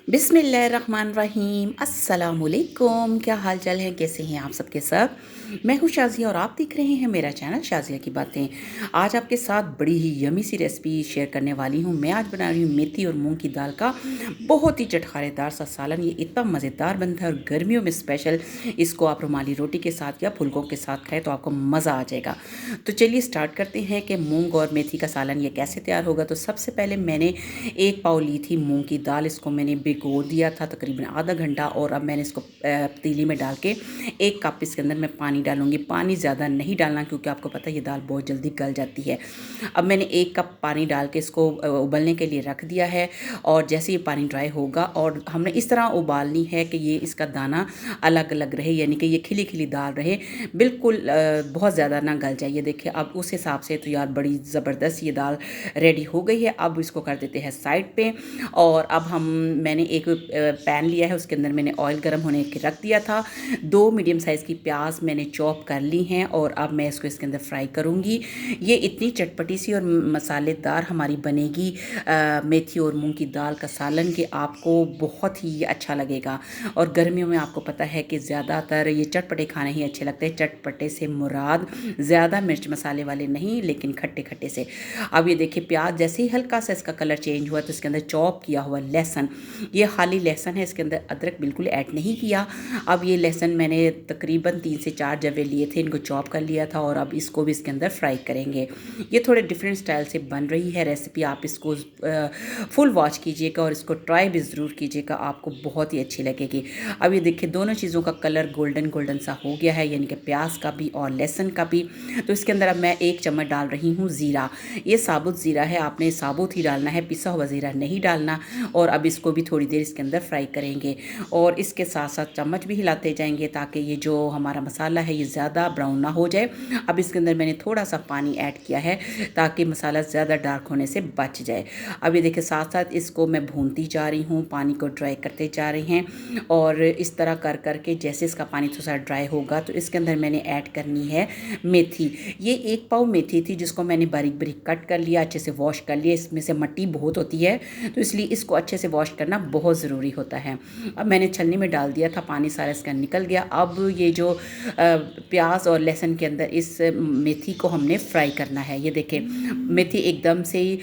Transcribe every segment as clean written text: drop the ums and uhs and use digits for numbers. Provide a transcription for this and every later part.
बिस्मिल्लाहिर्रहमानिर्रहीम अस्सलामुअलैकुम। क्या हाल चाल है, कैसे हैं आप सबके सब। मैं हूँ शाज़िया और आप देख रहे हैं मेरा चैनल शाज़िया की बातें। आज आपके साथ बड़ी ही यमी सी रेसिपी शेयर करने वाली हूँ। मैं आज बना रही हूँ मेथी और मूंग की दाल का बहुत ही चटखारेदार सा सालन। ये इतना मज़ेदार बनता है और गर्मियों में स्पेशल इसको आप रुमाली रोटी के साथ या फुलकों के साथ खाएँ तो आपको मज़ा आ जाएगा। तो चलिए स्टार्ट करते हैं कि मूंग और मेथी का सालन ये कैसे तैयार होगा। तो सबसे पहले मैंने 1 पाव ली थी मूंग की दाल। इसको मैंने भिगो दिया था तकरीबन आधा घंटा और अब मैंने इसको पतीली में डाल के 1 कप इसके अंदर मैं पानी डालूंगी। पानी ज़्यादा नहीं डालना क्योंकि आपको पता है ये दाल बहुत जल्दी गल जाती है। अब मैंने 1 कप पानी डाल के इसको उबलने के लिए रख दिया है और जैसे ये पानी ड्राई होगा और हमने इस तरह उबालनी है कि ये इसका दाना अलग अलग रहे, यानी कि ये खिली खिली दाल रहे, बिल्कुल बहुत ज़्यादा ना गल जाए। देखिए अब उस हिसाब से तो यार बड़ी ज़बरदस्त ये दाल रेडी हो गई है। अब इसको कर देते हैं साइड पे और अब मैंने एक पैन लिया है, उसके अंदर मैंने ऑयल गर्म होने के रख दिया था। 2 मीडियम साइज़ की प्याज मैंने चॉप कर ली हैं और अब मैं इसको इसके अंदर फ्राई करूँगी। ये इतनी चटपटी सी और मसालेदार हमारी बनेगी मेथी और मूंग की दाल का सालन कि आपको बहुत ही अच्छा लगेगा। और गर्मियों में आपको पता है कि ज़्यादातर ये चटपटे खाने ही अच्छे लगते हैं। चटपटे से मुराद ज़्यादा मिर्च मसाले वाले नहीं, लेकिन खट्टे खट्टे से। अब ये देखिए प्याज जैसे ही हल्का सा इसका कलर चेंज हुआ तो इसके अंदर चॉप किया हुआ लहसुन, ये खाली लहसुन है, इसके अंदर अदरक बिल्कुल ऐड नहीं किया। अब ये लहसुन मैंने तकरीबन 3 से 4 जवे लिए थे, इनको चॉप कर लिया था और अब इसको भी इसके अंदर फ्राई करेंगे। ये थोड़े डिफरेंट स्टाइल से बन रही है रेसिपी, आप इसको फुल वॉच कीजिएगा और इसको ट्राई भी ज़रूर कीजिएगा, आपको बहुत ही अच्छी लगेगी। अब ये देखिए दोनों चीज़ों का कलर गोल्डन गोल्डन सा हो गया है, यानी कि प्याज का भी और लहसुन का भी। तो इसके अंदर अब मैं 1 चम्मच डाल रही हूँ ज़ीरा। ये साबुत ज़ीरा है, आपने साबुत ही डालना है, पिसा हुआ ज़ीरा नहीं डालना। और अब इसको भी थोड़ी देर इसके अंदर फ्राई करेंगे और इसके साथ साथ चम्मच भी हिलाते जाएंगे ताकि ये जो हमारा मसाला है ये ज़्यादा ब्राउन ना हो जाए। अब इसके अंदर मैंने थोड़ा सा पानी ऐड किया है ताकि मसाला ज़्यादा डार्क होने से बच जाए। अब ये देखिए साथ साथ इसको मैं भूनती जा रही हूँ, पानी को ड्राई करते जा रहे हैं और इस तरह कर करके जैसे इसका पानी थोड़ा सा ड्राई होगा तो इसके अंदर मैंने ऐड करनी है मेथी। ये 1 पाव मेथी थी जिसको मैंने बारीक बारीक कट कर लिया, अच्छे से वॉश कर लिया। इसमें से मिट्टी बहुत होती है तो इसलिए इसको अच्छे से वॉश करना बहुत ज़रूरी होता है। अब मैंने छलनी में डाल दिया था, पानी सारा इसका निकल गया। अब ये जो प्याज और लहसुन के अंदर इस मेथी को हमने फ्राई करना है। ये देखें मेथी एकदम से ही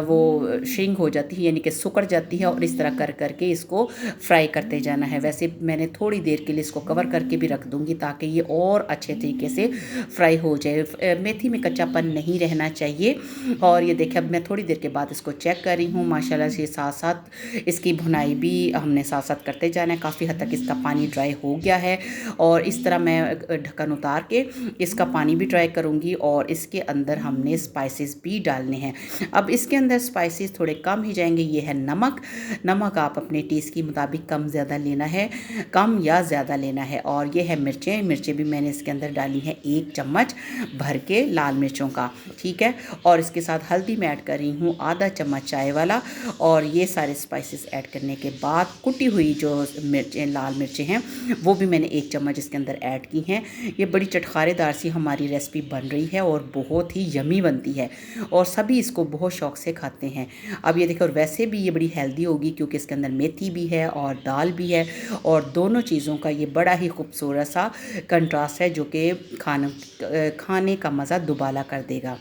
वो श्रिंक हो जाती है, यानी कि सिकुड़ जाती है और इस तरह कर करके इसको फ्राई करते जाना है। वैसे मैंने थोड़ी देर के लिए इसको कवर करके भी रख दूँगी ताकि ये और अच्छे तरीके से फ्राई हो जाए। मेथी में कच्चापन नहीं रहना चाहिए। और ये देखिए अब मैं थोड़ी देर के बाद इसको चेक कर रही हूँ, माशाल्लाह से साथ साथ इसकी भुनाई भी हमने साथ साथ करते जाना है। काफ़ी हद तक इसका पानी ड्राई हो गया है और इस तरह मैं ढक्कन उतार के इसका पानी भी ड्राई करूँगी और इसके अंदर हमने स्पाइसेस भी डालने हैं। अब इसके अंदर स्पाइसेस थोड़े कम ही जाएंगे। ये है नमक। नमक आप अपने टेस्ट के मुताबिक कम ज़्यादा लेना है, कम या ज़्यादा लेना है। और ये है मिर्चें। मिर्चें भी मैंने इसके अंदर डाली हैं 1 चम्मच भर के लाल मिर्चों का, ठीक है। और इसके साथ हल्दी मैं ऐड कर रही हूँ आधा चम्मच चाय वाला। और ये सारे स्पाइसेस ऐड करने के बाद कुटी हुई जो मिर्चें लाल मिर्चें हैं वो भी मैंने 1 चम्मच इसके अंदर ऐड की हैं। ये बड़ी चटखारेदार सी हमारी रेसिपी बन रही है और बहुत ही यमी बनती है और सभी इसको बहुत शौक से खाते हैं। अब ये देखो और वैसे भी ये बड़ी हेल्दी होगी क्योंकि इसके अंदर मेथी भी है और दाल भी है और दोनों चीज़ों का ये बड़ा ही खूबसूरत सा कंट्रास्ट है जो कि खाने का मज़ा दुबाला कर देगा।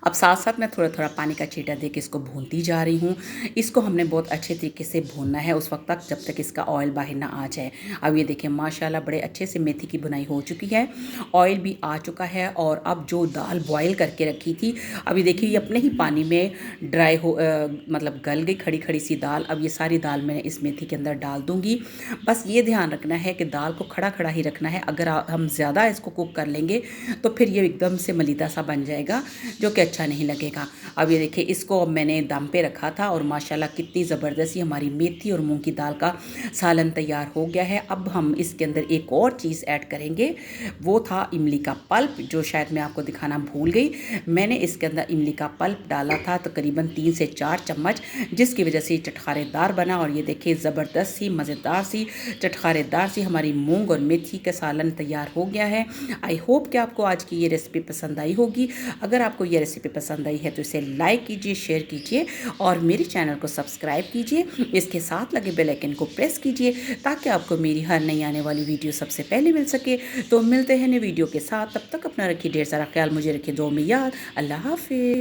अब साथ साथ मैं थोड़ा थोड़ा पानी का छींटा दे के इसको भूनती जा रही हूँ। इसको हमने बहुत अच्छे तरीके से भूनना है उस वक्त तक जब तक इसका ऑयल बाहर ना आ जाए। अब ये देखिए माशाल्लाह बड़े अच्छे से मेथी की बुनाई हो चुकी है, ऑयल भी आ चुका है। और अब जो दाल बॉयल करके रखी थी, अभी देखिए ये अपने ही पानी में ड्राई हो मतलब गल गई खड़ी खड़ी सी दाल। अब ये सारी दाल मैं इस मेथी के अंदर डाल दूँगी। बस ये ध्यान रखना है कि दाल को खड़ा खड़ा ही रखना है। अगर हम ज़्यादा इसको कुक कर लेंगे तो फिर ये एकदम से मलीदा सा बन जाएगा जो कि अच्छा नहीं लगेगा। अब ये देखिए इसको अब मैंने दम पे रखा था और माशाल्लाह कितनी ज़बरदस्ती हमारी मेथी और मूंग की दाल का सालन तैयार हो गया है। अब हम इसके अंदर एक और चीज़ ऐड करेंगे, वो था इमली का पल्प, जो शायद मैं आपको दिखाना भूल गई। मैंने इसके अंदर इमली का पल्प डाला था तकरीबन 3 से 4 चम्मच, जिसकी वजह से चटखारेदार बना। और ये देखिए ज़बरदस्त सी मज़ेदार सी चटखारेदार सी हमारी मूंग और मेथी का सालन तैयार हो गया है। आई होप कि आपको आज की ये रेसिपी पसंद आई होगी। अगर आपको ये ये रेसिपी पसंद आई है तो इसे लाइक कीजिए, शेयर कीजिए और मेरे चैनल को सब्सक्राइब कीजिए। इसके साथ लगे बेल आइकन को प्रेस कीजिए ताकि आपको मेरी हर नई आने वाली वीडियो सबसे पहले मिल सके। तो मिलते हैं नई वीडियो के साथ, तब तक अपना रखिए ढेर सारा ख्याल, मुझे रखिए दुआ में याद। अल्लाह हाफिज़।